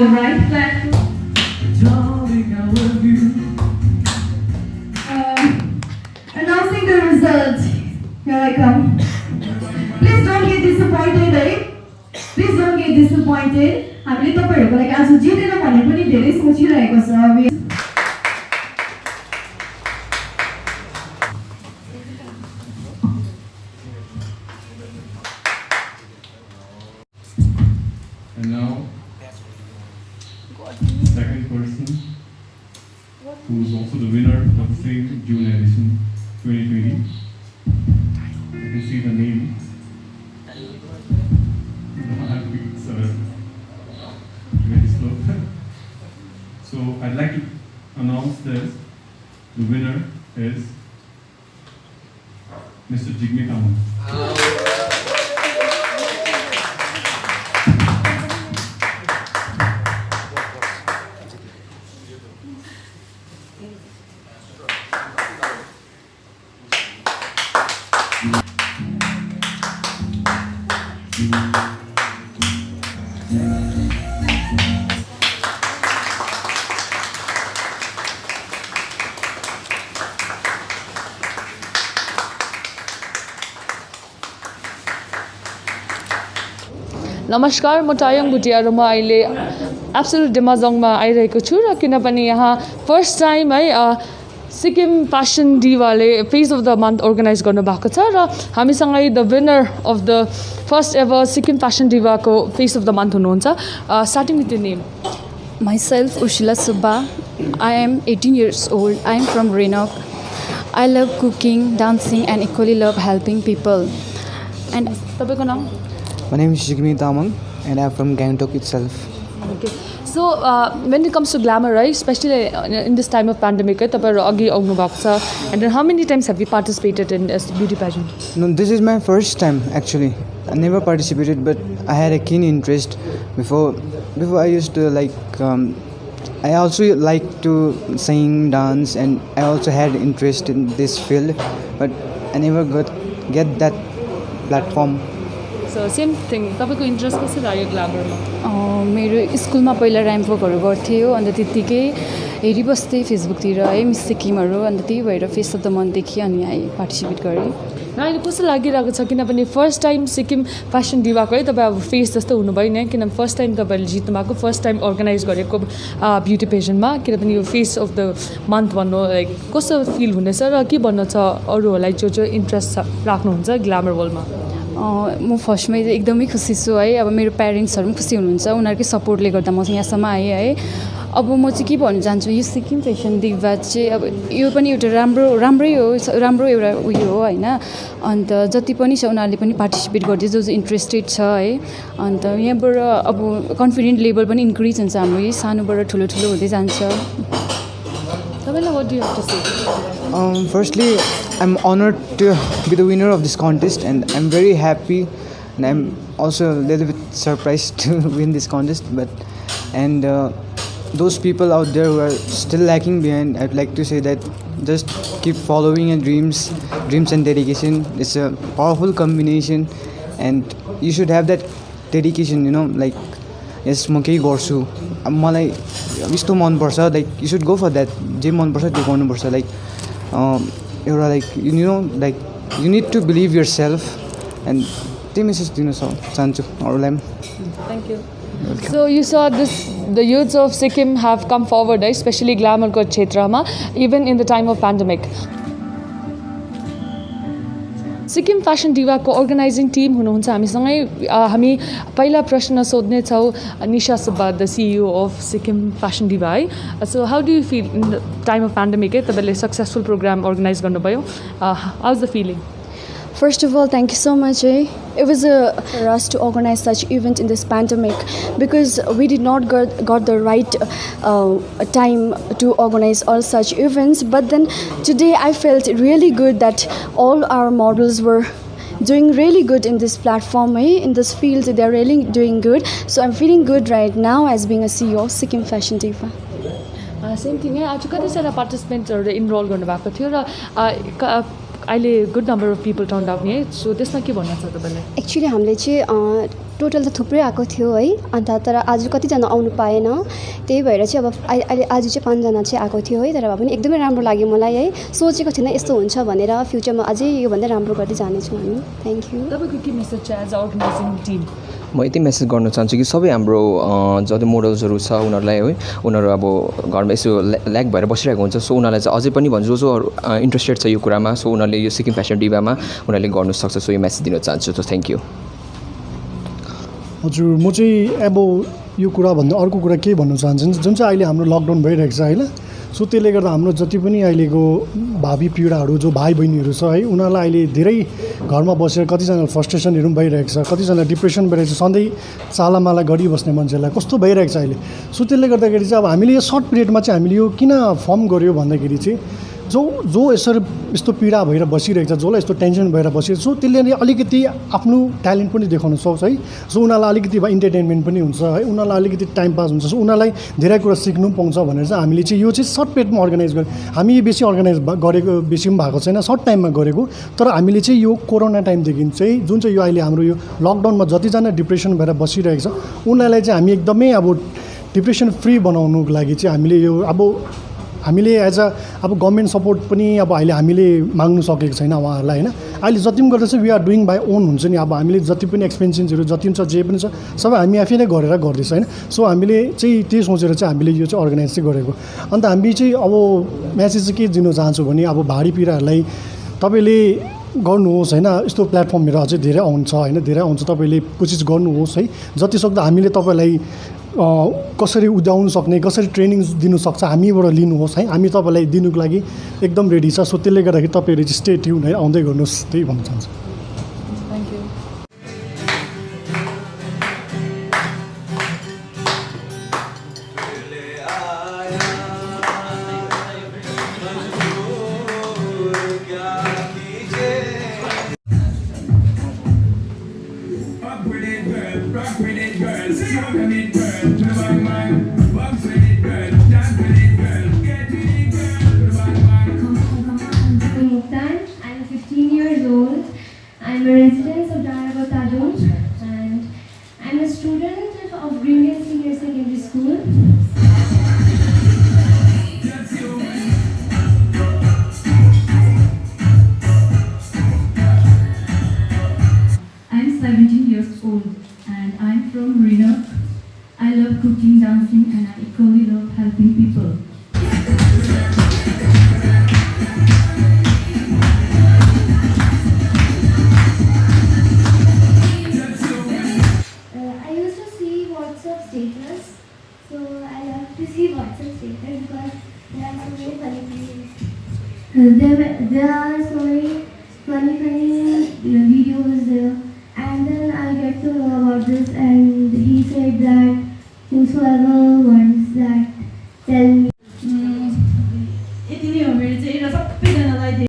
the right platform. Darling, I love you. Announcing the result. Here I come. Please don't get disappointed, right? Please don't get disappointed. हामीले तपाईहरुको लागि आज जितेन भन्ने पनि धेरै सोचिरहेको छ. And now, second person, who is also the winner of the same June edition 2020. You can see the name. It's very slow. So I'd like to announce this. The winner is Mr. Jigme Tamang. नमस्कार म टायङ भुटिया र म अहिले absolute डेमाजोङमा आइरहेको छु र किनभने यहाँ फर्स्ट टाइम है सिक्किम फ्यासन डिवाले face of the month organise गर्नुभएको छ र हामीसँगै the winner of the first ever Sikkim fashion डिवाको फेस अफ द मन्थ हुनुहुन्छ. Starting with the name. Myself, Ushila Subba. I am 18 years old. I am from Renok. I love cooking, dancing, and equally love helping people. And तपाईको नाम? My name is Jigme Tamang and I'm from Gangtok itself. Okay. So when it comes to glamour, right, especially in this time of pandemic, तपाईहरु अघि आउनु भएको छ. And then how many times have you participated in a beauty pageant? No, this is my first time actually. I never participated, but I had a keen interest before. Before I used to I also like to sing, dance, and I also had interest in this field, but I never get that platform. So same thing. तपाईको interest कसरी आयो ग्ल्यामरमा? मेरो स्कुलमा पहिला ramp वकहरू गर्थ्यो अन्त त्यतिकै हेरिबस्थेँ फेसबुकतिर है मिस सिक्किमहरू अन्त त्यही भएर फेस अफ द मन्थदेखि अनि पार्टिसिपेट गरेँ. र अहिले कस्तो लागिरहेको छ किनभने फर्स्ट टाइम सिक्किम फ्यासन डिवाको है तपाईँ अब फेस जस्तो हुनुभयो नि किनभने फर्स्ट टाइम तपाईँहरूले जित्नु भएको फर्स्ट टाइम अर्गनाइज गरेको ब्युटी पेजेन्टमा किनभने यो फेस अफ द मन्थ भन्नु लाइक कस्तो फिल हुनेछ र के भन्नु छ अरूहरूलाई जो इन्ट्रेस्ट राख्नुहुन्छ ग्ल्यामर वर्ल्डमा? म फर्स्टमै एकदमै खुसी छु है. अब मेरो प्यारेन्ट्सहरू पनि खुसी हुनुहुन्छ. उनीहरूकै सपोर्टले गर्दा म यहाँसम्म आएँ है. अब म चाहिँ के भन्न चाहन्छु यो सिक्किम फेसन डिवा चाहिँ अब यो पनि एउटा राम्रो एउटा उयो हो होइन. अन्त जति पनि छ उनीहरूले पनि पार्टिसिपेट गर्दै जो इन्ट्रेस्टेड छ है. अन्त यहाँबाट अब कन्फिडेन्ट लेभल पनि इन्क्रिज हुन्छ हाम्रो यही सानोबाट ठुलो हुँदै जान्छ. तपाईँलाई what do you have to say? Firstly, I'm honored to be the winner of this contest, and I'm very happy, and I'm also a little bit surprised to win this contest. And those people out there who are still lacking behind, I'd like to say that just keep following your dreams and dedication. It's a powerful combination, and you should have that dedication. Like yes, म केही गर्छु मलाई यस्तो मनपर्छ like you should go for that. जे मनपर्छ त्यो गर्नुपर्छ. लाइक एउटा like you need to believe yourself and त्यही मेसेज दिन चाहन्छु अरूलाई पनि. Thank you. So you saw the youths of Sikkim have come forward, especially glamour ko kshetrama, even in the time of pandemic. Sikkim fashion डिवाको organising team हुनुहुन्छ हामीसँगै. हामी पहिला प्रश्न सोध्ने छौँ Nisha Subba the CEO of Sikkim fashion diva है. So how do you feel in the time of pandemic है तपाईँले सक्सेसफुल प्रोग्राम अर्गनाइज गर्नुभयो. How is the feeling? First of all, thank you so much. It was for us to organize such event in this pandemic because we did not got the right time to organize all such events. But then today I felt really good that all our models were doing really good in this platform, in this field. They're really doing good. So I'm feeling good right now as being a CEO of Sikkim Fashion Diva. Same thing है. आज कतिजना पार्टिसिपेन्ट्सहरूले enrol गर्नुभएको थियो र अहिले good number of people turn out नि है, so त्यसमा के भन्न छ तपाईँलाई? एक्चुली हामीले चाहिँ टोटल त थुप्रै आएको थियो है, अन्त तर आज कतिजना आउनु पाएन, त्यही भएर चाहिँ अब अहिले आज चाहिँ 5 जना चाहिँ आएको थियो है। तर भए पनि एकदमै राम्रो लाग्यो मलाई है, सोचेको थिएन यस्तो हुन्छ भनेर। फ्युचरमा अझै योभन्दा राम्रो गर्दै जानेछौँ हामी। Thank you. तपाईँको के मेसेज छ एज अ अर्गनाइजिङ टिम? म यति मेसेज गर्न चाहन्छु कि सबै हाम्रो जति मोडल्सहरू छ उनीहरूलाई है, उनीहरू अब घरमा यसो ल्याक भएर बसिरहेको हुन्छ, सो उनीहरूलाई चाहिँ अझै पनि भन्छु जो इन्ट्रेस्टेड छ यो कुरामा, सो उनीहरूले यो सिक्किम फेसन डिभामा उनीहरूले गर्नु सक्छ। सो यो मेसेज दिन चाहन्छु। So thank you. हजुर, म चाहिँ अब यो कुरा भन्दा अर्को कुरा के भन्न चाहन्छु, जुन चाहिँ अहिले हाम्रो लकडाउन भइरहेको छ होइन, सो त्यसले गर्दा हाम्रो जति पनि अहिलेको भावी पिँढीहरू जो भाइ बहिनीहरू छ है, उनीहरूलाई अहिले धेरै घरमा बसेर कतिजना फ्रस्ट्रेसनहरू पनि भइरहेको छ, कतिजना डिप्रेसन भइरहेको छ, सधैँ चालामाला गरिबस्ने मान्छेलाई कस्तो भइरहेको छ अहिले। सो त्यसले गर्दाखेरि चाहिँ अब हामीले यो सर्ट पिरियडमा चाहिँ हामीले यो किन फर्म गऱ्यो भन्दाखेरि चाहिँ जो यसरी यस्तो पीडा भएर बसिरहेको छ, जसलाई यस्तो टेन्सन भएर बसिरहेको छ, सो त्यसले अलिकति आफ्नो ट्यालेन्ट पनि देखाउन सक्छ है। सो उनीहरूलाई अलिकति इन्टरटेनमेन्ट पनि हुन्छ है, उनीहरूलाई अलिकति टाइम पास हुन्छ, सो उनीहरूलाई धेरै कुरा सिक्नु पनि पाउँछ भनेर चाहिँ हामीले चाहिँ यो चाहिँ सर्ट पिरियडमा अर्गनाइज गरेँ। हामी बेसी अर्गनाइज गरेको बेसी पनि भएको छैन, सर्ट टाइममा गरेको। तर हामीले चाहिँ यो कोरोना टाइमदेखि चाहिँ जुन चाहिँ यो अहिले हाम्रो यो लकडाउनमा जतिजना डिप्रेसन भएर बसिरहेको छ, उनीहरूलाई चाहिँ हामी एकदमै अब डिप्रेसन फ्री बनाउनुको लागि चाहिँ हामीले यो हामीले एज अब गभर्मेन्ट सपोर्ट पनि अब अहिले हामीले माग्नु सकेको छैन उहाँहरूलाई होइन। अहिले जति पनि गर्दैछ we are doing by own हुन्छ नि, अब हामीले जति पनि एक्सपेन्सेसहरू जति पनि छ जे पनि छ सबै हामी आफै नै गरेर गर्दैछ होइन। सो हामीले चाहिँ त्यही सोचेर चाहिँ हामीले यो चाहिँ अर्गनाइज चाहिँ गरेको। अन्त हामी चाहिँ अब म्यासेज चाहिँ के दिन चाहन्छु भने अब भारी पिँढीहरूलाई तपाईँले गर्नुहोस् होइन, यस्तो प्लेटफर्महरू अझै धेरै आउँछ होइन, धेरै आउँछ, तपाईँले कोसिस गर्नुहोस् है। जतिसक्दो हामीले तपाईँलाई कसरी उदाउनु सक्ने, कसरी ट्रेनिङ दिनु सक्छ हामीबाट लिनुहोस् है, हामी तपाईँलाई दिनुको लागि एकदम रेडी छ। सो त्यसले गर्दाखेरि तपाईँहरू चाहिँ स्टे ट्युन है, आउँदै गर्नुहोस्, त्यही भन्न चाहन्छु। Thank you. I'm 15 years old. I'm a resident of Dharwad Tadung and I'm a student of Greenhill Senior Secondary School. I'm 17 years old and I'm from Reno. I love cooking, dancing and I equally love helping people. I used to see WhatsApp status, so I love to see WhatsApp status because there are so many funny things. There are so many funny videos there, and then I get to know about this, and he said that whosoever wants that, tell me.